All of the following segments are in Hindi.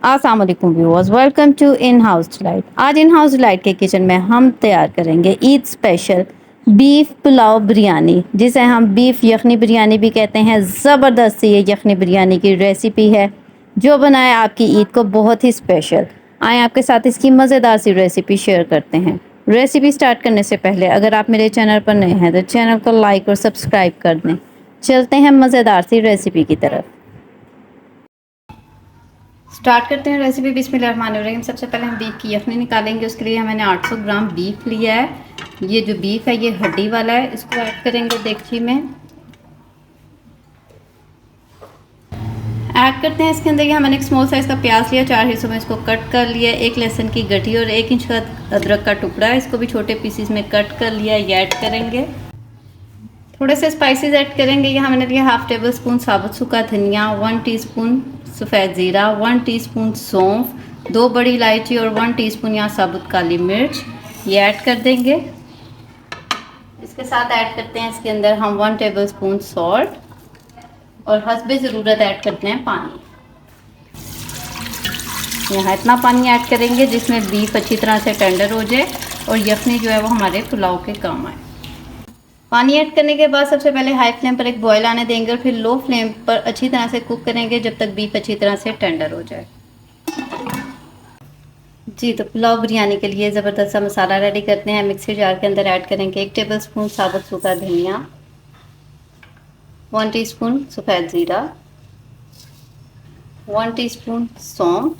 अस्सलाम वालेकुम viewers, welcome to in house delight. आज इन हाउस डिलाइट के किचन में हम तैयार करेंगे ईद स्पेशल बीफ पुलाव बिरयानी, जिसे हम बीफ यखनी बिरयानी भी कहते हैं। ज़बरदस्त ये यखनी बिरयानी की रेसिपी है जो बनाए आपकी ईद को बहुत ही स्पेशल। आए आपके साथ इसकी मज़ेदार सी रेसिपी शेयर करते हैं। रेसिपी स्टार्ट करने से पहले अगर आप मेरे चैनल पर नए हैं तो चैनल को लाइक और सब्सक्राइब कर दें। चलते हैं मज़ेदार सी रेसिपी की तरफ। स्टार्ट करते हैं रेसिपी। बिस्मिल्लाहिर्रहमानिर्रहीम। सबसे पहले हम बीफ की यखनी निकालेंगे। उसके लिए मैंने 800 ग्राम बीफ लिया है। ये जो बीफ है ये हड्डी वाला है। इसको ऐड करेंगे देगची में। ऐड करते हैं इसके अंदर ये मैंने एक स्मॉल साइज़ का प्याज लिया, 4 हिस्सों में इसको कट कर लिया। 1 लहसुन की गड्डी और 1 इंच का अदरक का टुकड़ा है, इसको भी छोटे पीसीस में कट कर लिया। ये ऐड करेंगे। थोड़े से स्पाइसेस ऐड करेंगे। यहाँ मैंने लिया हाफ टेबल स्पून साबुत सूखा धनिया, 1 टीस्पून सफ़ेद ज़ीरा, 1 टीस्पून सौंफ, 2 बड़ी इलायची और 1 टीस्पून यहाँ साबुत काली मिर्च। ये ऐड कर देंगे। इसके साथ ऐड करते हैं इसके अंदर हम 1 टेबल स्पून सॉल्ट और हस्बे ज़रूरत ऐड करते हैं पानी। यहाँ इतना पानी ऐड करेंगे जिसमें बीफ अच्छी तरह से टेंडर हो जाए और यखनी जो है वो हमारे पुलाव के काम आए। पानी ऐड करने के बाद सबसे पहले हाई फ्लेम पर एक बॉयल आने देंगे और फिर लो फ्लेम पर अच्छी तरह से कुक करेंगे जब तक बीफ अच्छी तरह से टेंडर हो जाए। जी, तो पुलाव बिरयानी के लिए ज़बरदस्त सा मसाला रेडी करते हैं। मिक्सी जार के अंदर ऐड करेंगे 1 टेबल स्पून साबुत सूखा धनिया, 1 टीस्पून सफ़ेद ज़ीरा, 1 टीस्पून सौंफ,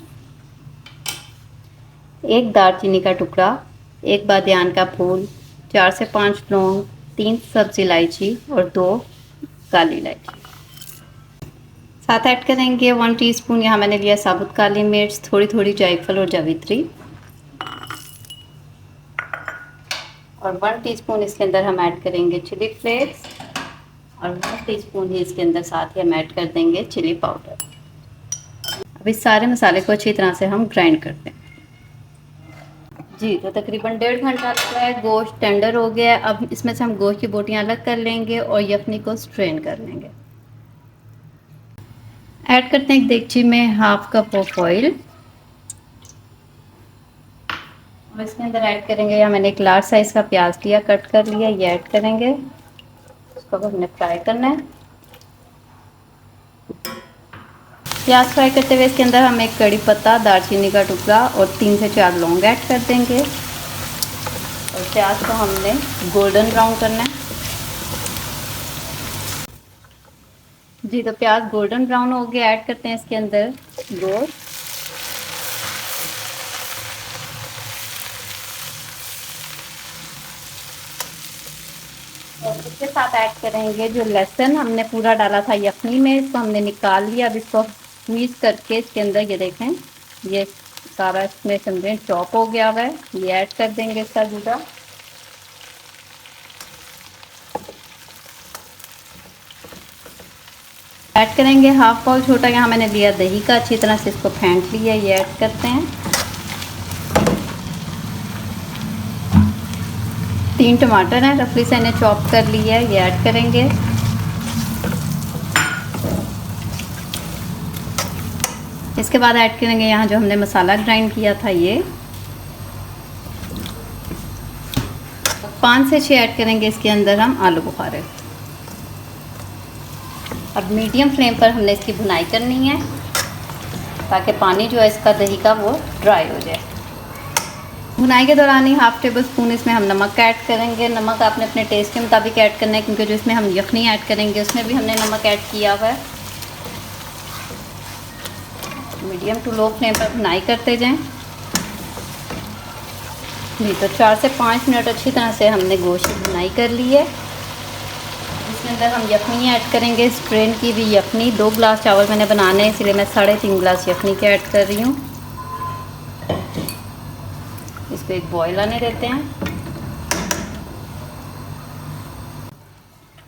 1 दालचीनी का टुकड़ा, 1 बादियान का फूल, 4 से 5 लौंग, 3 सब्ज़ इलायची और 2 काली इलायची। साथ ऐड करेंगे 1 टीस्पून यहाँ मैंने लिया साबुत काली मिर्च, थोड़ी थोड़ी जायफल और जावित्री और 1 टीस्पून इसके अंदर हम ऐड करेंगे चिली फ्लेक्स और 1 टीस्पून ही इसके अंदर साथ ही हम ऐड कर देंगे चिली पाउडर। अब इस सारे मसाले को अच्छी तरह से हम ग्राइंड करते हैं। जी, तो तकरीबन 1.5 घंटा लगता है। गोश्त टेंडर हो गया है। अब इसमें से हम गोश्त की बोटियां अलग कर लेंगे और यखनी को स्ट्रेन कर लेंगे। ऐड करते हैं एक देगची में हाफ कप ऑफ ऑयल और इसके अंदर ऐड करेंगे या मैंने एक लार्ज साइज़ का प्याज लिया, कट कर लिया। ये ऐड करेंगे। इसको हमने फ्राई करना है। प्याज फ्राई करते हुए इसके अंदर हम एक कड़ी पत्ता, दालचीनी का टुकड़ा और 3 से 4 लौंग ऐड कर देंगे और प्याज को हमने गोल्डन ब्राउन करना है। जी, तो प्याज गोल्डन ब्राउन हो गया। ऐड करते हैं इसके अंदर गोश्त और इसके साथ ऐड करेंगे जो लहसुन हमने पूरा डाला था यखनी में, इसको हमने निकाल लिया। अब इसको स्क्वीज़ करके इसके अंदर ये देखें, ये सारा इसमें समझें चॉप हो गया हुआ है। ये ऐड कर देंगे इसका जूड़ा। ऐड करेंगे हाफ बाउल छोटा यहाँ मैंने लिया दही का, अच्छी तरह से इसको फेंट लिया। ये ऐड करते हैं। 3 टमाटर हैं, रफली से इन्हें चॉप कर लिया है। ये ऐड करेंगे। इसके बाद ऐड करेंगे यहाँ जो हमने मसाला ग्राइंड किया था ये 5 से 6 ऐड करेंगे इसके अंदर हम आलू बुखारे। अब मीडियम फ्लेम पर हमने इसकी भुनाई करनी है ताकि पानी जो है इसका दही का वो ड्राई हो जाए। भुनाई के दौरान ही हाफ टेबल स्पून इसमें हम नमक ऐड करेंगे। नमक आपने अपने टेस्ट के मुताबिक ऐड करना है क्योंकि जो इसमें हम यखनी ऐड करेंगे उसमें भी हमने नमक ऐड किया हुआ है। मीडियम टू लो फ्लेम पर भुनाई करते जाएं। जी, तो 4 से 5 मिनट अच्छी तरह से हमने गोश्त की भुनाई कर ली है। इसके अंदर हम यखनी ऐड करेंगे, स्ट्रेन की भी यखनी। 2 गिलास चावल मैंने बनाने हैं इसलिए मैं 3.5 गिलास यखनी के ऐड कर रही हूँ। इसको एक बॉयल आने देते हैं।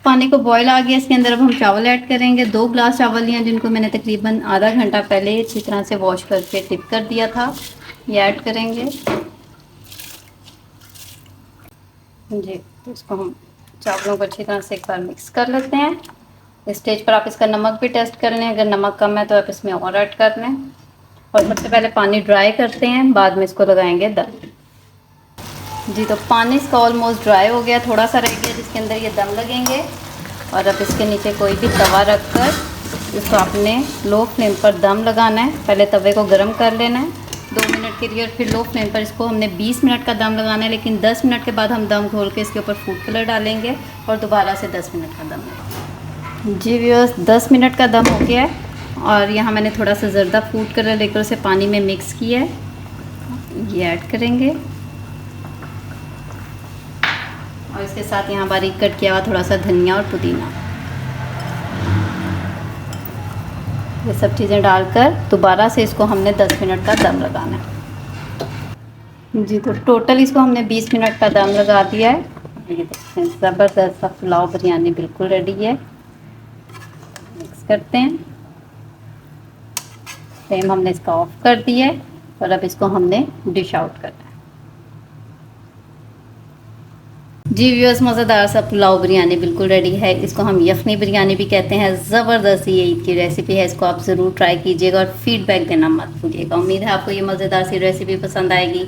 पानी को बॉयल आ गया, इसके अंदर अब हम चावल ऐड करेंगे। 2 गिलास चावल लिए जिनको मैंने तकरीबन आधा घंटा पहले अच्छी तरह से वॉश करके टिप कर दिया था। ये ऐड करेंगे। जी, तो इसको हम चावलों को अच्छी तरह से एक बार मिक्स कर लेते हैं। इस स्टेज पर आप इसका नमक भी टेस्ट कर लें, अगर नमक कम है तो आप इसमें और ऐड कर लें। और सबसे पहले पानी ड्राई करते हैं, बाद में इसको लगाएंगे दम। जी तो पानी इसका ऑलमोस्ट ड्राई हो गया, थोड़ा सा रह गया जिसके अंदर ये दम लगेंगे। और अब इसके नीचे कोई भी तवा रखकर इसको आपने लो फ्लेम पर दम लगाना है। पहले तवे को गर्म कर लेना है 2 मिनट के लिए, और फिर लो फ्लेम पर इसको हमने 20 मिनट का दम लगाना है। लेकिन 10 मिनट के बाद हम दम खोल के इसके ऊपर फूड कलर डालेंगे और दोबारा से 10 मिनट का दम लगाएंगे। जी व्यूअर्स, 10 मिनट का दम हो गया है और यहाँ मैंने थोड़ा सा ज़र्दा फूड कलर लेकर उसे पानी में मिक्स किया है, ये ऐड करेंगे। और इसके साथ यहाँ बारीक कट किया हुआ थोड़ा सा धनिया और पुदीना, ये सब चीज़ें डालकर दोबारा से इसको हमने 10 मिनट का दम लगाना है। जी तो टोटल इसको हमने 20 मिनट का दम लगा दिया है। ये देखते हैं ज़बरदस्त सा पुलाव बिरयानी बिल्कुल रेडी है। मिक्स करते हैं, फ्लेम हमने इसका ऑफ कर दिया है और अब इसको हमने डिश आउट करना है। जी व्यूअर्स, मज़ेदार सा पुलाव बिरयानी बिल्कुल रेडी है। इसको हम यखनी बिरयानी भी कहते हैं। ज़बरदस्त ये ईद की रेसिपी है, इसको आप ज़रूर ट्राई कीजिएगा और फीडबैक देना मत भूलिएगा। उम्मीद है आपको ये मज़ेदार सी रेसिपी पसंद आएगी।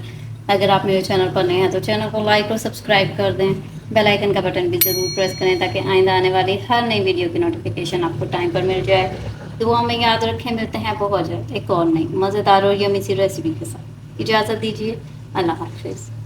अगर आप मेरे चैनल पर नए हैं तो चैनल को लाइक और सब्सक्राइब कर दें। बेल आइकन का बटन भी ज़रूर प्रेस करें ताकि आइंदा आने वाली हर नई वीडियो की नोटिफिकेशन आपको टाइम पर मिल जाए। दुआ में याद रखें, मिलते हैं बहुत जल्द एक और नई मज़ेदार और यम्मी सी रेसिपी के साथ। इजाज़त दीजिए, अल्लाह हाफ़िज़।